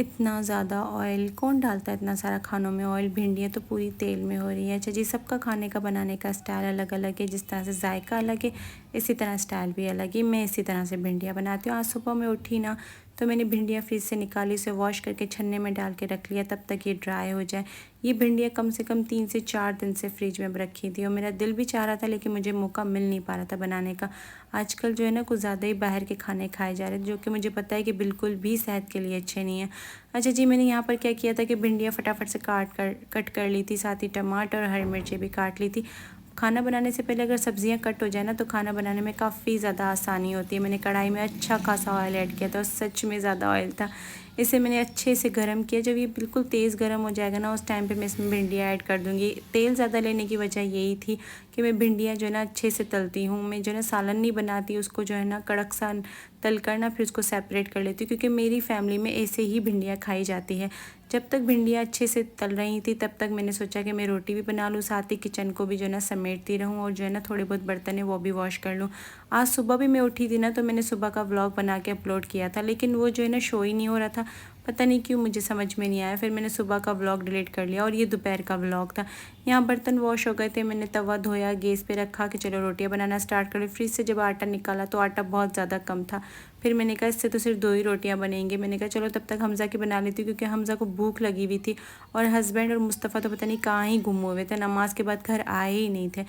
इतना ज़्यादा ऑयल कौन डालता है, इतना सारा खानों में ऑयल। भिंडियाँ तो पूरी तेल में हो रही है। अच्छा जी, सबका खाने का बनाने का स्टाइल अलग अलग है। जिस तरह से जायका अलग है, इसी तरह स्टाइल भी अलग है। मैं इसी तरह से भिंडियाँ बनाती हूँ। आज सुबह मैं उठी ना, तो मैंने भिंडियाँ फ्रिज से निकाली, उसे वॉश करके छन्ने में डाल के रख लिया तब तक ये ड्राई हो जाए। ये भिंडियाँ कम से कम 3 से 4 दिन से फ्रिज में रखी थी और मेरा दिल भी चाह रहा था, लेकिन मुझे मौका मिल नहीं पा रहा था बनाने का। आजकल जो है ना, कुछ ज़्यादा ही बाहर के खाने खाए जा रहे हैं, जो कि मुझे पता है कि बिल्कुल भी सेहत के लिए अच्छे नहीं है। अच्छा जी, मैंने यहाँ पर क्या किया था कि भिंडियाँ फटाफट से कट कर ली थी, साथ ही टमाटर और हरी मिर्चें भी काट ली थी। खाना बनाने से पहले अगर सब्जियां कट हो जाए ना, तो खाना बनाने में काफ़ी ज़्यादा आसानी होती है। मैंने कढ़ाई में अच्छा खासा ऑयल ऐड किया था और सच में ज़्यादा ऑयल था। इसे मैंने अच्छे से गर्म किया। जब ये बिल्कुल तेज़ गर्म हो जाएगा ना, उस टाइम पे मैं इसमें भिंडियाँ ऐड कर दूँगी। तेल ज़्यादा लेने की वजह यही थी कि मैं भिंडियाँ जो है ना अच्छे से तलती हूँ। मैं जो है ना सालन नहीं बनाती, उसको जो है ना कड़क सा तल कर ना फिर उसको सेपरेट कर लेती हूँ, क्योंकि मेरी फैमिली में ऐसे ही भिंडियाँ खाई जाती है। जब तक भिंडियाँ अच्छे से तल रही थी, तब तक मैंने सोचा कि मैं रोटी भी बना लूँ, साथ ही किचन को भी जो है ना समेटती रहूँ और जो है ना थोड़े बहुत बर्तन है वो भी वॉश कर लूँ। आज सुबह भी मैं उठी थी ना, तो मैंने सुबह का व्लॉग बना के अपलोड किया था, लेकिन वो जो है ना शो ही नहीं हो रहा था। पता नहीं क्यों, मुझे समझ में नहीं आया। फिर मैंने सुबह का व्लॉग डिलीट कर लिया और ये दोपहर का व्लॉग था। यहाँ बर्तन वॉश हो गए थे, मैंने तवा धोया, गैस पे रखा कि चलो रोटियाँ बनाना स्टार्ट कर ली। फ्रिज से जब आटा निकाला तो आटा बहुत ज़्यादा कम था। फिर मैंने कहा इससे तो सिर्फ 2 ही रोटियाँ बनेंगी। मैंने कहा चलो तब तक हमज़ा की बना लेती हूँ, क्योंकि हमज़ा को भूख लगी हुई थी और हस्बैंड और मुस्तफ़ा तो पता नहीं कहाँ ही गुम हुए थे, नमाज के बाद घर आए ही नहीं थे।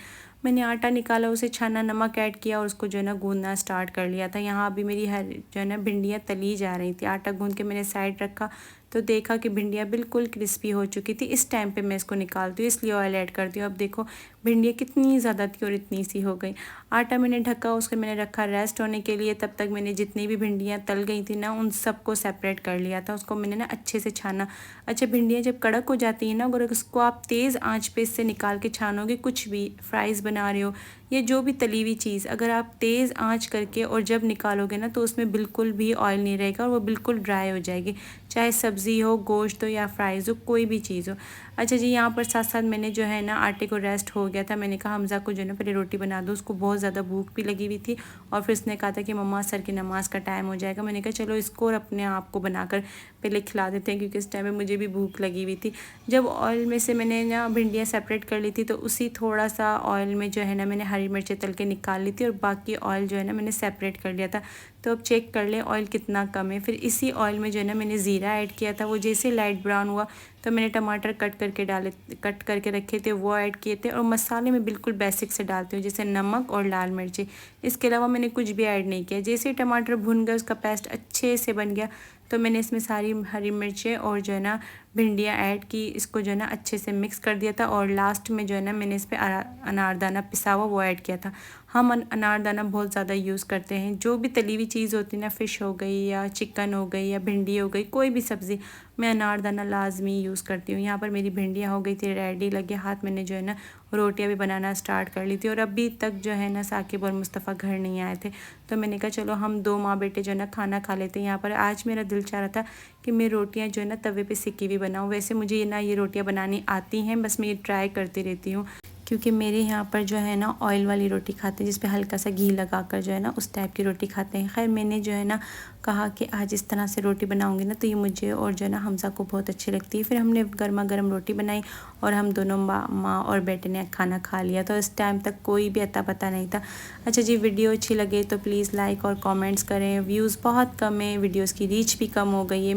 मैंने आटा निकाला, उसे छाना, नमक ऐड किया और उसको जो है ना गूंदना स्टार्ट कर लिया था। यहाँ अभी मेरी जो है ना भिंडियाँ तली जा रही थी। आटा गूंद के मैंने साइड रखा तो देखा कि भिंडियाँ बिल्कुल क्रिस्पी हो चुकी थी। इस टाइम पे मैं इसको निकालती हूँ, इसलिए ऑयल ऐड करती हूँ। अब देखो भिंडियाँ कितनी ज़्यादा थी और इतनी सी हो गई। आटा मैंने ढका, उसको मैंने रखा रेस्ट होने के लिए। तब तक मैंने जितनी भी भिंडियाँ तल गई थी ना, उन सबको सेपरेट कर लिया था। उसको मैंने ना अच्छे से छाना। अच्छा, भिंडियाँ जब कड़क हो जाती हैं ना, अगर उसको आप तेज़ आंच पे इससे निकाल के छानोगे, कुछ भी फ्राइज़ बना रहे हो या जो भी तली हुई चीज़, अगर आप तेज़ आंच करके और जब निकालोगे ना, तो उसमें बिल्कुल भी ऑयल नहीं रहेगा और वो बिल्कुल ड्राई हो जाएगी। चाहे सब्ज़ी हो, गोश्त हो या फ्राइज़ हो, कोई भी चीज़ हो। अच्छा जी, यहाँ पर साथ साथ मैंने जो है ना आटे को रेस्ट हो गया था। मैंने कहा हमज़ा को जो है ना पहले रोटी बना दो, उसको बहुत ज़्यादा भूख भी लगी हुई थी। और फिर उसने कहा था कि मम्मा असर की नमाज़ का टाइम हो जाएगा। मैंने कहा चलो इसको और अपने आप को बनाकर पहले खिला देते हैं, क्योंकि इस टाइम में मुझे भी भूख लगी हुई थी। जब ऑयल में से मैंने ना भिंडियाँ सेपरेट कर ली थी, तो उसी थोड़ा सा ऑयल में जो है ना मैंने हरी मिर्चें तल के निकाल ली थी और बाकी ऑयल जो है ना मैंने सेपरेट कर लिया था। तो अब चेक कर ले ऑयल कितना कम है। फिर इसी ऑयल में जो है ना मैंने ज़ीरा ऐड किया था। वो जैसे लाइट ब्राउन हुआ तो मैंने टमाटर कट करके रखे थे, वो ऐड किए थे। और मसाले में बिल्कुल बेसिक से डालती हूँ, जैसे नमक और लाल मिर्ची। इसके अलावा मैंने कुछ भी ऐड नहीं किया। जैसे ही टमाटर भुन गया, उसका पेस्ट अच्छे से बन गया, तो मैंने इसमें सारी हरी मिर्चें और जो है ना भिंडियाँ ऐड की। इसको जो है ना अच्छे से मिक्स कर दिया था और लास्ट में जो है ना मैंने इस पर अनारदाना पिसा हुआ वो ऐड किया था। हम अनारदाना बहुत ज़्यादा यूज़ करते हैं। जो भी तली हुई चीज़ होती है ना, फ़िश हो गई या चिकन हो गई या भिंडी हो गई, कोई भी सब्ज़ी, मैं अनारदाना लाजमी यूज़ करती हूँ। यहाँ पर मेरी भिंडियाँ हो गई थी रेडी, लगे हाथ। मैंने जो है ना रोटियाँ भी बनाना स्टार्ट कर ली थी और अभी तक जो है ना साकिब और मुस्तफ़ा घर नहीं आए थे। तो मैंने कहा चलो हम 2 माँ बेटे जो है ना खाना खा लेते हैं। यहाँ पर आज मेरा दिल चाह रहा था कि मैं रोटियाँ जो है ना तवे पे सिकी हुई बनाऊँ। वैसे मुझे ना ये रोटियाँ बनानी आती हैं, बस मैं ये ट्राई करती रहती हूँ, क्योंकि मेरे यहाँ पर जो है ना ऑयल वाली रोटी खाते हैं, जिस पे हल्का सा घी लगाकर जो है ना उस टाइप की रोटी खाते हैं। खैर, मैंने जो है ना कहा कि आज इस तरह से रोटी बनाऊंगी ना, तो ये मुझे और जो है ना हमज़ा को बहुत अच्छी लगती है। फिर हमने गर्मा गर्म रोटी बनाई और हम दोनों माँ और बेटे ने खाना खा लिया। तो इस टाइम तक कोई भी अता पता नहीं था। अच्छा जी, वीडियो अच्छी लगे तो प्लीज़ लाइक और कमेंट्स करें। व्यूज़ बहुत कम है, वीडियोज़ की रीच भी कम हो गई है।